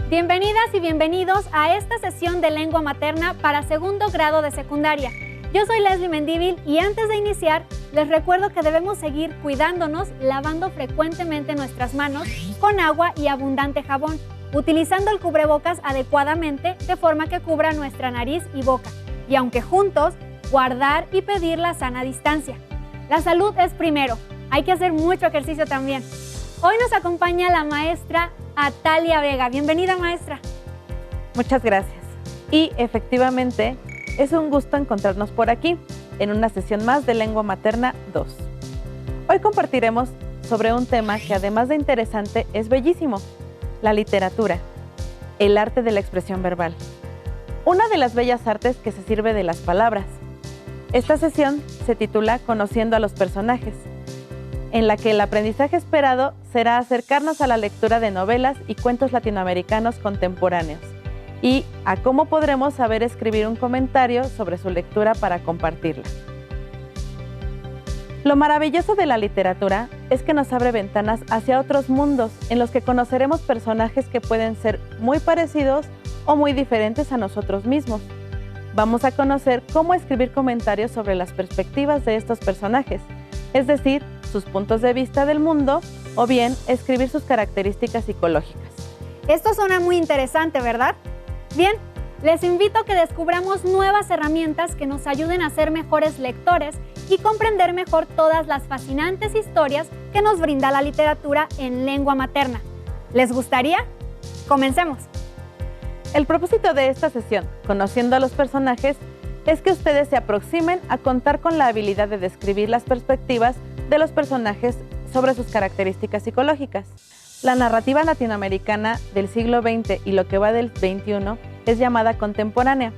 Bienvenidas y bienvenidos a esta sesión de lengua materna para segundo grado de secundaria. Yo soy Leslie Mendívil y antes de iniciar, les recuerdo que debemos seguir cuidándonos lavando frecuentemente nuestras manos con agua y abundante jabón, utilizando el cubrebocas adecuadamente de forma que cubra nuestra nariz y boca. Y aunque juntos, guardar y pedir la sana distancia. La salud es primero, hay que hacer mucho ejercicio también. Hoy nos acompaña la maestra Atalia Vega. Bienvenida, maestra. Muchas gracias. Y efectivamente, es un gusto encontrarnos por aquí, en una sesión más de Lengua Materna 2. Hoy compartiremos sobre un tema que además de interesante, es bellísimo: la literatura, el arte de la expresión verbal. Una de las bellas artes que se sirve de las palabras. Esta sesión se titula Conociendo a los personajes, en la que el aprendizaje esperado será acercarnos a la lectura de novelas y cuentos latinoamericanos contemporáneos y a cómo podremos saber escribir un comentario sobre su lectura para compartirla. Lo maravilloso de la literatura es que nos abre ventanas hacia otros mundos en los que conoceremos personajes que pueden ser muy parecidos o muy diferentes a nosotros mismos. Vamos a conocer cómo escribir comentarios sobre las perspectivas de estos personajes, es decir, sus puntos de vista del mundo, o bien escribir sus características psicológicas. Esto suena muy interesante, ¿verdad? Bien, les invito a que descubramos nuevas herramientas que nos ayuden a ser mejores lectores y comprender mejor todas las fascinantes historias que nos brinda la literatura en lengua materna. ¿Les gustaría? ¡Comencemos! El propósito de esta sesión, Conociendo a los personajes, es que ustedes se aproximen a contar con la habilidad de describir las perspectivas de los personajes sobre sus características psicológicas. La narrativa latinoamericana del siglo XX y lo que va del XXI es llamada contemporánea.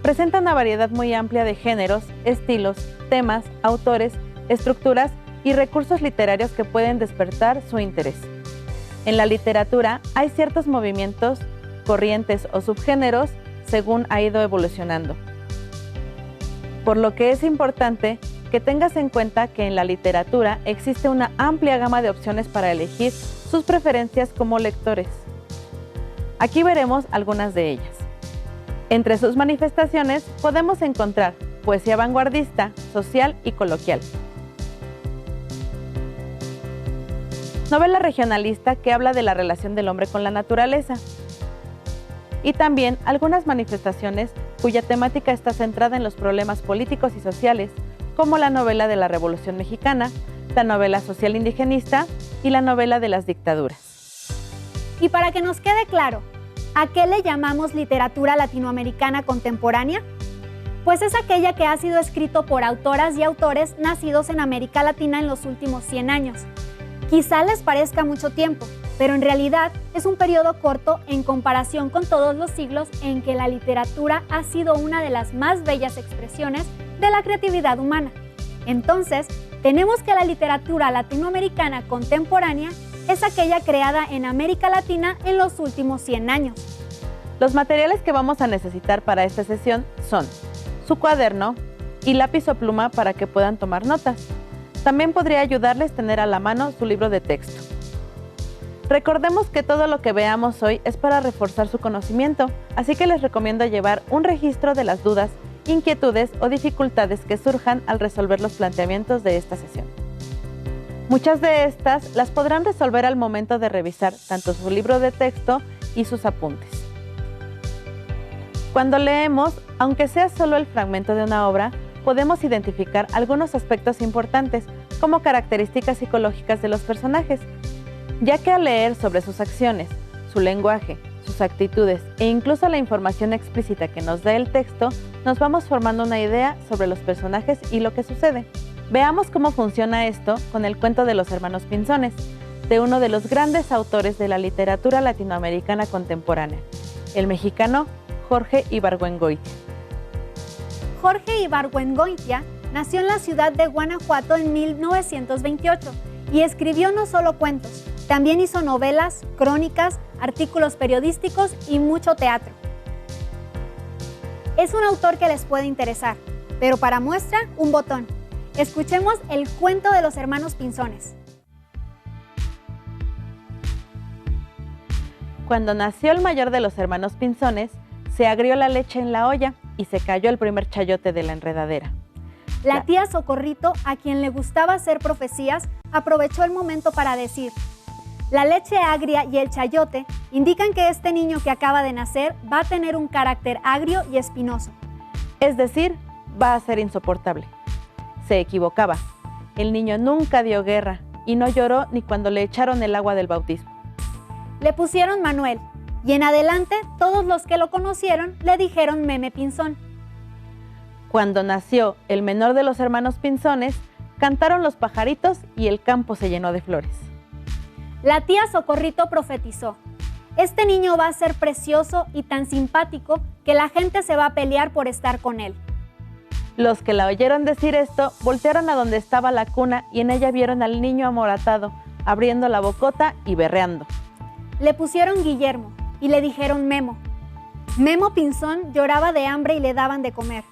Presenta una variedad muy amplia de géneros, estilos, temas, autores, estructuras y recursos literarios que pueden despertar su interés. En la literatura hay ciertos movimientos, corrientes o subgéneros según ha ido evolucionando. Por lo que es importante que tengas en cuenta que en la literatura existe una amplia gama de opciones para elegir sus preferencias como lectores. Aquí veremos algunas de ellas. Entre sus manifestaciones podemos encontrar poesía vanguardista, social y coloquial. Novela regionalista que habla de la relación del hombre con la naturaleza. Y también algunas manifestaciones cuya temática está centrada en los problemas políticos y sociales, como la novela de la Revolución Mexicana, la novela social indigenista y la novela de las dictaduras. Y para que nos quede claro, ¿a qué le llamamos literatura latinoamericana contemporánea? Pues es aquella que ha sido escrito por autoras y autores nacidos en América Latina en los últimos 100 años. Quizá les parezca mucho tiempo, pero en realidad es un periodo corto en comparación con todos los siglos en que la literatura ha sido una de las más bellas expresiones de la creatividad humana. Entonces, tenemos que la literatura latinoamericana contemporánea es aquella creada en América Latina en los últimos 100 años. Los materiales que vamos a necesitar para esta sesión son su cuaderno y lápiz o pluma para que puedan tomar notas. También podría ayudarles tener a la mano su libro de texto. Recordemos que todo lo que veamos hoy es para reforzar su conocimiento, así que les recomiendo llevar un registro de las dudas, inquietudes o dificultades que surjan al resolver los planteamientos de esta sesión. Muchas de estas las podrán resolver al momento de revisar tanto su libro de texto y sus apuntes. Cuando leemos, aunque sea solo el fragmento de una obra, podemos identificar algunos aspectos importantes como características psicológicas de los personajes, ya que al leer sobre sus acciones, su lenguaje, sus actitudes e incluso la información explícita que nos da el texto, nos vamos formando una idea sobre los personajes y lo que sucede. Veamos cómo funciona esto con el cuento de los hermanos Pinzones, de uno de los grandes autores de la literatura latinoamericana contemporánea, el mexicano Jorge Ibargüengoitia. Jorge Ibargüengoitia nació en la ciudad de Guanajuato en 1928 y escribió no solo cuentos, también hizo novelas, crónicas, artículos periodísticos y mucho teatro. Es un autor que les puede interesar, pero para muestra, un botón. Escuchemos el cuento de los hermanos Pinzones. Cuando nació el mayor de los hermanos Pinzones, se agrió la leche en la olla y se cayó el primer chayote de la enredadera. La tía Socorrito, a quien le gustaba hacer profecías, aprovechó el momento para decir: la leche agria y el chayote indican que este niño que acaba de nacer va a tener un carácter agrio y espinoso. Es decir, va a ser insoportable. Se equivocaba. El niño nunca dio guerra y no lloró ni cuando le echaron el agua del bautismo. Le pusieron Manuel y en adelante todos los que lo conocieron le dijeron Meme Pinzón. Cuando nació el menor de los hermanos Pinzones, cantaron los pajaritos y el campo se llenó de flores. La tía Socorrito profetizó: este niño va a ser precioso y tan simpático que la gente se va a pelear por estar con él. Los que la oyeron decir esto voltearon a donde estaba la cuna y en ella vieron al niño amoratado, abriendo la bocota y berreando. Le pusieron Guillermo y le dijeron Memo. Memo Pinzón lloraba de hambre y le daban de comer.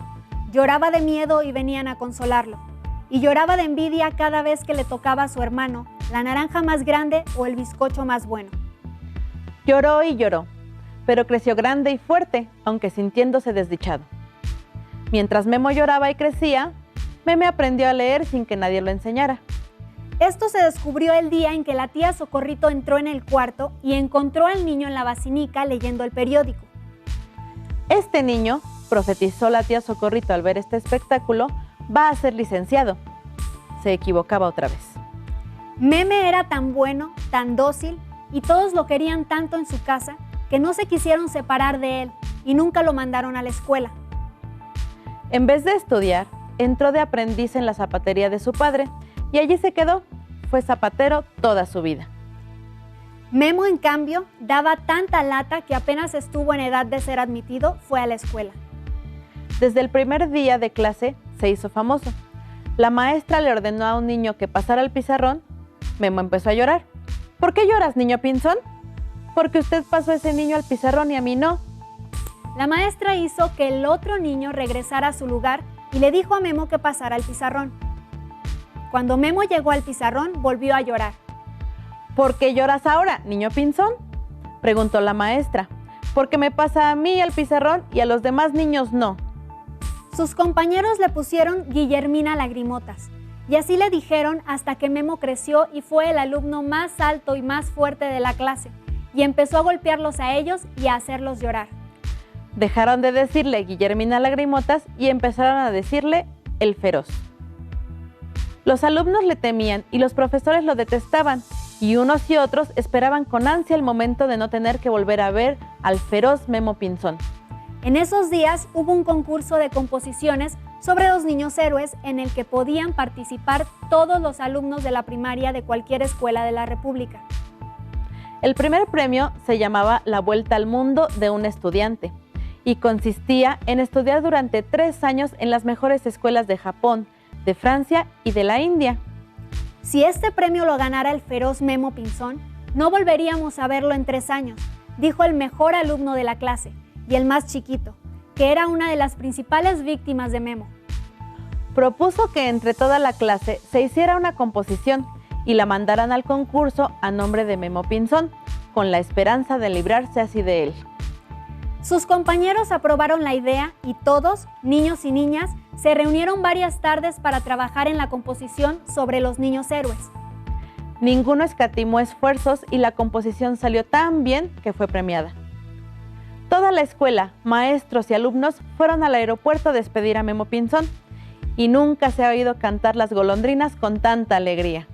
Lloraba de miedo y venían a consolarlo. Y lloraba de envidia cada vez que le tocaba a su hermano la naranja más grande o el bizcocho más bueno. Lloró y lloró, pero creció grande y fuerte, aunque sintiéndose desdichado. Mientras Memo lloraba y crecía, Meme aprendió a leer sin que nadie lo enseñara. Esto se descubrió el día en que la tía Socorrito entró en el cuarto y encontró al niño en la basinica leyendo el periódico. Este niño, profetizó la tía Socorrito al ver este espectáculo, va a ser licenciado. Se equivocaba otra vez. Meme era tan bueno, tan dócil, y todos lo querían tanto en su casa que no se quisieron separar de él y nunca lo mandaron a la escuela. En vez de estudiar, entró de aprendiz en la zapatería de su padre y allí se quedó. Fue zapatero toda su vida. Memo, en cambio, daba tanta lata que apenas estuvo en edad de ser admitido, fue a la escuela. Desde el primer día de clase se hizo famoso. La maestra le ordenó a un niño que pasara al pizarrón. Memo empezó a llorar. ¿Por qué lloras, niño Pinzón? Porque usted pasó a ese niño al pizarrón y a mí no. La maestra hizo que el otro niño regresara a su lugar y le dijo a Memo que pasara al pizarrón. Cuando Memo llegó al pizarrón, volvió a llorar. ¿Por qué lloras ahora, niño Pinzón?, preguntó la maestra. Porque me pasa a mí al pizarrón y a los demás niños no. Sus compañeros le pusieron Guillermina Lagrimotas, y así le dijeron hasta que Memo creció y fue el alumno más alto y más fuerte de la clase, y empezó a golpearlos a ellos y a hacerlos llorar. Dejaron de decirle Guillermina Lagrimotas y empezaron a decirle el Feroz. Los alumnos le temían y los profesores lo detestaban, y unos y otros esperaban con ansia el momento de no tener que volver a ver al feroz Memo Pinzón. En esos días hubo un concurso de composiciones sobre los niños héroes en el que podían participar todos los alumnos de la primaria de cualquier escuela de la República. El primer premio se llamaba La Vuelta al Mundo de un Estudiante y consistía en estudiar durante 3 años en las mejores escuelas de Japón, de Francia y de la India. Si este premio lo ganara el feroz Memo Pinzón, no volveríamos a verlo en 3 años, dijo el mejor alumno de la clase y el más chiquito, que era una de las principales víctimas de Memo. Propuso que entre toda la clase se hiciera una composición y la mandaran al concurso a nombre de Memo Pinzón, con la esperanza de librarse así de él. Sus compañeros aprobaron la idea y todos, niños y niñas, se reunieron varias tardes para trabajar en la composición sobre los niños héroes. Ninguno escatimó esfuerzos y la composición salió tan bien que fue premiada. Toda la escuela, maestros y alumnos fueron al aeropuerto a despedir a Memo Pinzón y nunca se ha oído cantar las golondrinas con tanta alegría.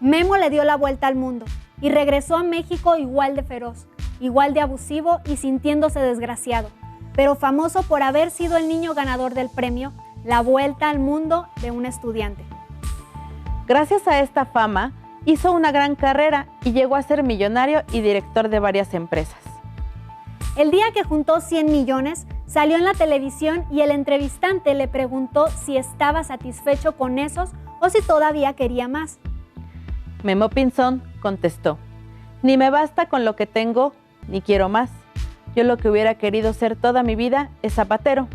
Memo le dio la vuelta al mundo y regresó a México igual de feroz, igual de abusivo y sintiéndose desgraciado, pero famoso por haber sido el niño ganador del premio La Vuelta al Mundo de un Estudiante. Gracias a esta fama, hizo una gran carrera y llegó a ser millonario y director de varias empresas. El día que juntó 100 millones, salió en la televisión y el entrevistante le preguntó si estaba satisfecho con esos o si todavía quería más. Memo Pinzón contestó: ni me basta con lo que tengo, ni quiero más. Yo lo que hubiera querido ser toda mi vida es zapatero,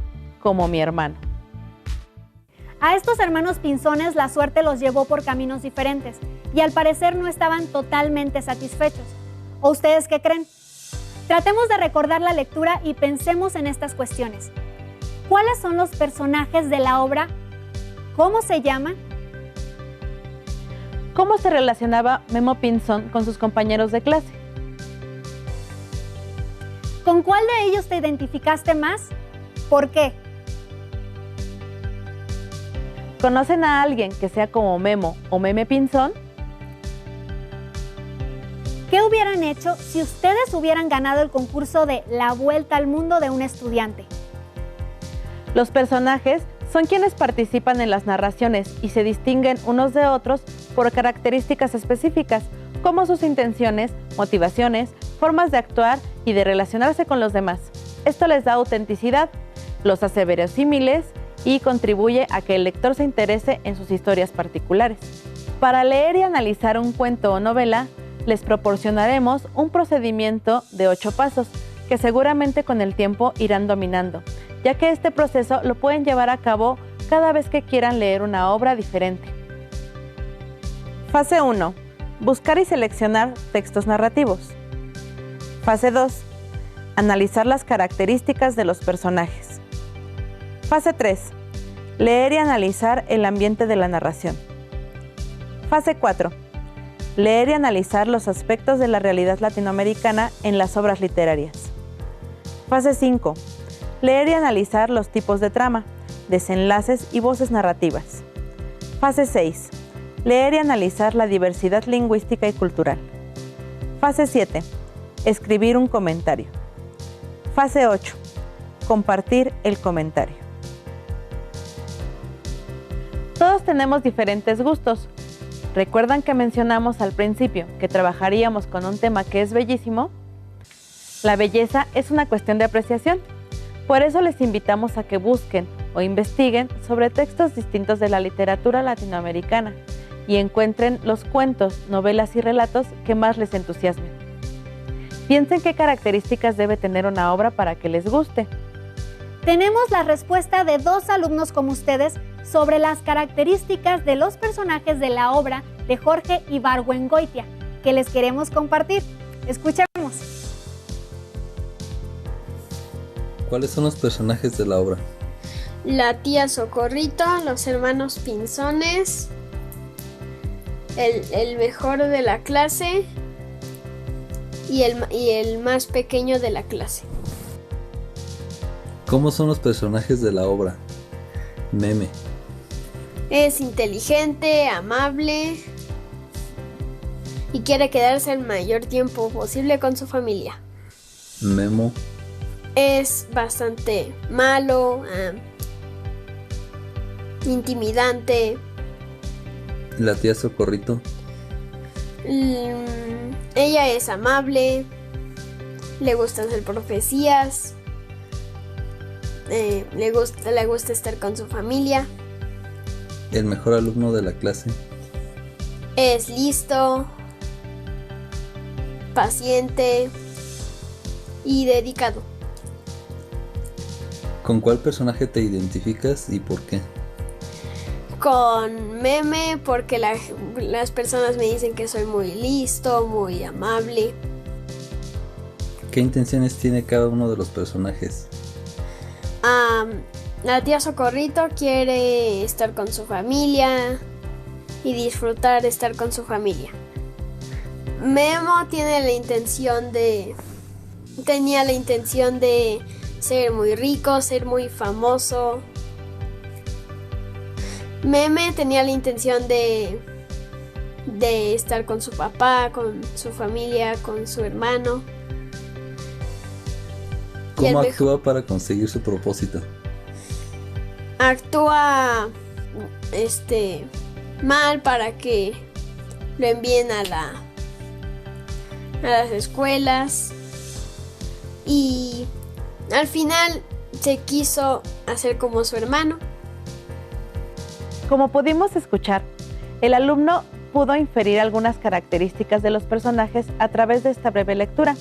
como mi hermano. A estos hermanos Pinzones la suerte los llevó por caminos diferentes y al parecer no estaban totalmente satisfechos. ¿O ustedes qué creen? Tratemos de recordar la lectura y pensemos en estas cuestiones. ¿Cuáles son los personajes de la obra? ¿Cómo se llaman? ¿Cómo se relacionaba Memo Pinzón con sus compañeros de clase? ¿Con cuál de ellos te identificaste más? ¿Por qué? ¿Conocen a alguien que sea como Memo o Meme Pinzón? ¿Qué hubieran hecho si ustedes hubieran ganado el concurso de La Vuelta al Mundo de un Estudiante? Los personajes son quienes participan en las narraciones y se distinguen unos de otros por características específicas, como sus intenciones, motivaciones, formas de actuar y de relacionarse con los demás. Esto les da autenticidad, los hace verosímiles y contribuye a que el lector se interese en sus historias particulares. Para leer y analizar un cuento o novela, les proporcionaremos un procedimiento de 8 pasos que seguramente con el tiempo irán dominando, ya que este proceso lo pueden llevar a cabo cada vez que quieran leer una obra diferente. Fase 1. Buscar y seleccionar textos narrativos. Fase 2. Analizar las características de los personajes. Fase 3. Leer y analizar el ambiente de la narración. Fase 4. Leer y analizar los aspectos de la realidad latinoamericana en las obras literarias. Fase 5. Leer y analizar los tipos de trama, desenlaces y voces narrativas. Fase 6. Leer y analizar la diversidad lingüística y cultural. Fase 7. Escribir un comentario. Fase 8. Compartir el comentario. Todos tenemos diferentes gustos. ¿Recuerdan que mencionamos al principio que trabajaríamos con un tema que es bellísimo? La belleza es una cuestión de apreciación. Por eso les invitamos a que busquen o investiguen sobre textos distintos de la literatura latinoamericana y encuentren los cuentos, novelas y relatos que más les entusiasmen. Piensen qué características debe tener una obra para que les guste. Tenemos la respuesta de 2 alumnos como ustedes sobre las características de los personajes de la obra de Jorge Ibargüengoitia, que les queremos compartir. Escuchemos. ¿Cuáles son los personajes de la obra? La tía Socorrito, los hermanos Pinzones, el mejor de la clase y el más pequeño de la clase. ¿Cómo son los personajes de la obra? Meme. Es inteligente, amable y quiere quedarse el mayor tiempo posible con su familia. Memo. Es bastante malo, intimidante. La tía Socorrito. Ella es amable, le gusta hacer profecías, le gusta estar con su familia. El mejor alumno de la clase. Es listo, paciente y dedicado. ¿Con cuál personaje te identificas y por qué? Con Meme, porque las personas me dicen que soy muy listo, muy amable. ¿Qué intenciones tiene cada uno de los personajes? La tía Socorrito quiere estar con su familia y disfrutar de estar con su familia. Memo tenía la intención de ser muy rico, ser muy famoso. Meme tenía la intención de estar con su papá, con su familia, con su hermano. ¿Cómo actúa para conseguir su propósito? Actúa mal para que lo envíen a las escuelas y al final se quiso hacer como su hermano. Como pudimos escuchar, el alumno pudo inferir algunas características de los personajes a través de esta breve lectura,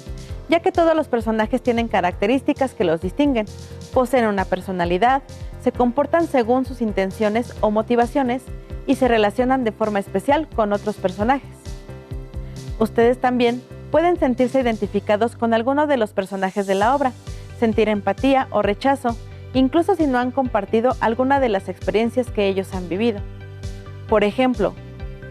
ya que todos los personajes tienen características que los distinguen, poseen una personalidad, se comportan según sus intenciones o motivaciones y se relacionan de forma especial con otros personajes. Ustedes también pueden sentirse identificados con alguno de los personajes de la obra, sentir empatía o rechazo, incluso si no han compartido alguna de las experiencias que ellos han vivido. Por ejemplo,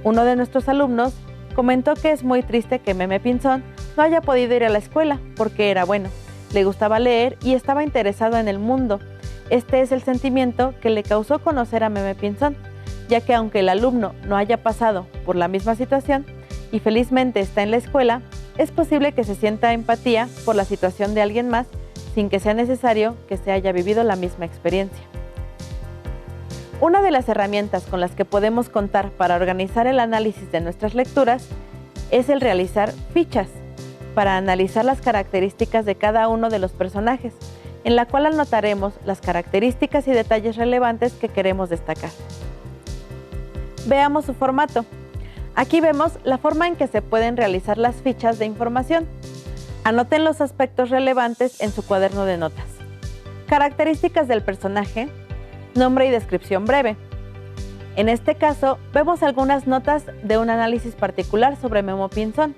uno de nuestros alumnos comentó que es muy triste que Meme Pinzón no haya podido ir a la escuela porque era bueno, le gustaba leer y estaba interesado en el mundo. Este es el sentimiento que le causó conocer a Meme Pinzón, ya que aunque el alumno no haya pasado por la misma situación y felizmente está en la escuela, es posible que se sienta empatía por la situación de alguien más sin que sea necesario que se haya vivido la misma experiencia. Una de las herramientas con las que podemos contar para organizar el análisis de nuestras lecturas es el realizar fichas para analizar las características de cada uno de los personajes, en la cual anotaremos las características y detalles relevantes que queremos destacar. Veamos su formato. Aquí vemos la forma en que se pueden realizar las fichas de información. Anoten los aspectos relevantes en su cuaderno de notas. Características del personaje, nombre y descripción breve. En este caso, vemos algunas notas de un análisis particular sobre Memo Pinzón.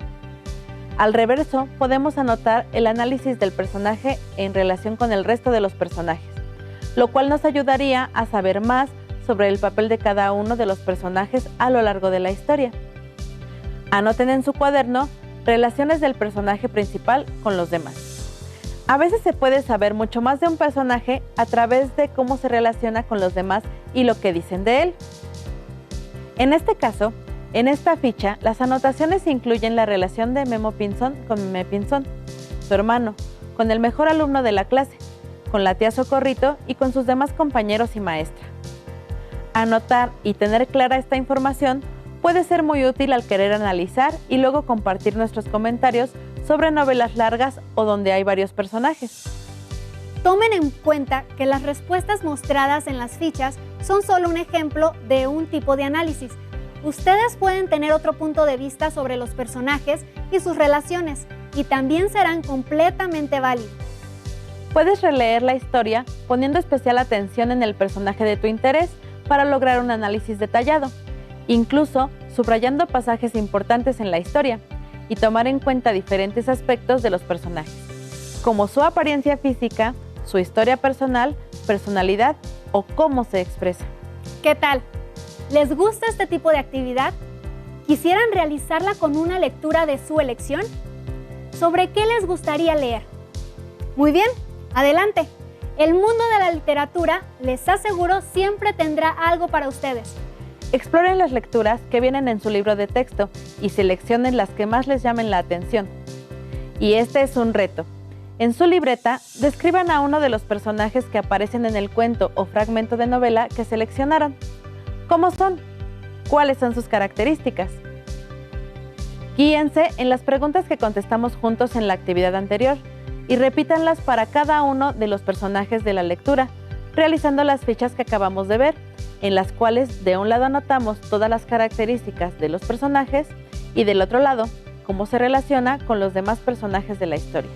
Al reverso, podemos anotar el análisis del personaje en relación con el resto de los personajes, lo cual nos ayudaría a saber más sobre el papel de cada uno de los personajes a lo largo de la historia. Anoten en su cuaderno relaciones del personaje principal con los demás. A veces se puede saber mucho más de un personaje a través de cómo se relaciona con los demás y lo que dicen de él. En este caso, en esta ficha, las anotaciones incluyen la relación de Memo Pinzón con Meme Pinzón, su hermano, con el mejor alumno de la clase, con la tía Socorrito y con sus demás compañeros y maestra. Anotar y tener clara esta información puede ser muy útil al querer analizar y luego compartir nuestros comentarios sobre novelas largas o donde hay varios personajes. Tomen en cuenta que las respuestas mostradas en las fichas son solo un ejemplo de un tipo de análisis. Ustedes pueden tener otro punto de vista sobre los personajes y sus relaciones, y también serán completamente válidos. Puedes releer la historia poniendo especial atención en el personaje de tu interés para lograr un análisis detallado, incluso subrayando pasajes importantes en la historia y tomar en cuenta diferentes aspectos de los personajes, como su apariencia física, su historia personal, personalidad o cómo se expresa. ¿Qué tal? ¿Les gusta este tipo de actividad? ¿Quisieran realizarla con una lectura de su elección? ¿Sobre qué les gustaría leer? Muy bien, adelante. El mundo de la literatura, les aseguro, siempre tendrá algo para ustedes. Exploren las lecturas que vienen en su libro de texto y seleccionen las que más les llamen la atención. Y este es un reto. En su libreta, describan a uno de los personajes que aparecen en el cuento o fragmento de novela que seleccionaron. ¿Cómo son? ¿Cuáles son sus características? Guíense en las preguntas que contestamos juntos en la actividad anterior y repítanlas para cada uno de los personajes de la lectura, realizando las fichas que acabamos de ver, en las cuales de un lado anotamos todas las características de los personajes y del otro lado, cómo se relaciona con los demás personajes de la historia.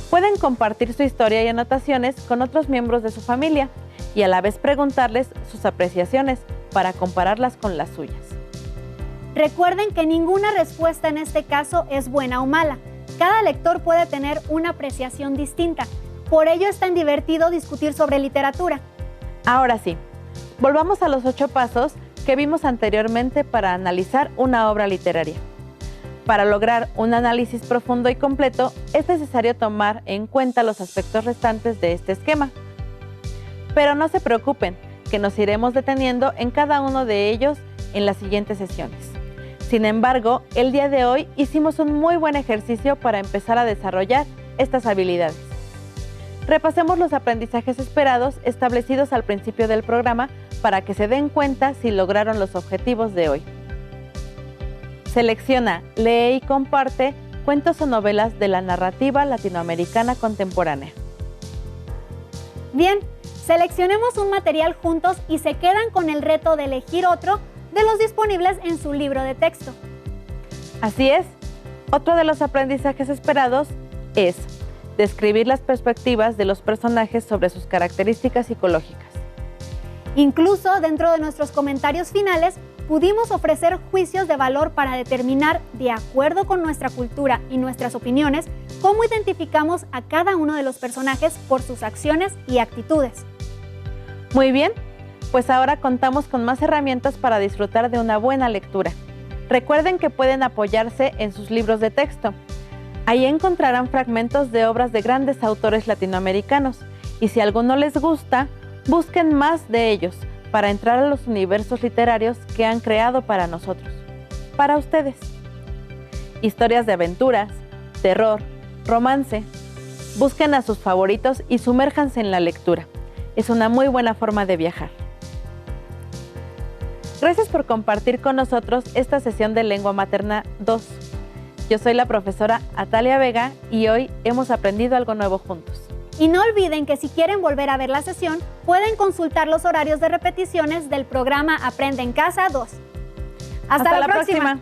Pueden compartir su historia y anotaciones con otros miembros de su familia y a la vez preguntarles sus apreciaciones para compararlas con las suyas. Recuerden que ninguna respuesta en este caso es buena o mala. Cada lector puede tener una apreciación distinta. Por ello es tan divertido discutir sobre literatura. Ahora sí, volvamos a los 8 pasos que vimos anteriormente para analizar una obra literaria. Para lograr un análisis profundo y completo, es necesario tomar en cuenta los aspectos restantes de este esquema. Pero no se preocupen, que nos iremos deteniendo en cada uno de ellos en las siguientes sesiones. Sin embargo, el día de hoy hicimos un muy buen ejercicio para empezar a desarrollar estas habilidades. Repasemos los aprendizajes esperados establecidos al principio del programa para que se den cuenta si lograron los objetivos de hoy. Selecciona, lee y comparte cuentos o novelas de la narrativa latinoamericana contemporánea. Bien, seleccionemos un material juntos y se quedan con el reto de elegir otro de los disponibles en su libro de texto. Así es, otro de los aprendizajes esperados es describir las perspectivas de los personajes sobre sus características psicológicas. Incluso dentro de nuestros comentarios finales pudimos ofrecer juicios de valor para determinar, de acuerdo con nuestra cultura y nuestras opiniones, cómo identificamos a cada uno de los personajes por sus acciones y actitudes. Muy bien, pues ahora contamos con más herramientas para disfrutar de una buena lectura. Recuerden que pueden apoyarse en sus libros de texto. Ahí encontrarán fragmentos de obras de grandes autores latinoamericanos y si alguno les gusta, busquen más de ellos para entrar a los universos literarios que han creado para nosotros, para ustedes. Historias de aventuras, terror, romance. Busquen a sus favoritos y sumérjanse en la lectura. Es una muy buena forma de viajar. Gracias por compartir con nosotros esta sesión de Lengua Materna 2. Yo soy la profesora Atalia Vega y hoy hemos aprendido algo nuevo juntos. Y no olviden que si quieren volver a ver la sesión, pueden consultar los horarios de repeticiones del programa Aprende en Casa 2. ¡Hasta la próxima!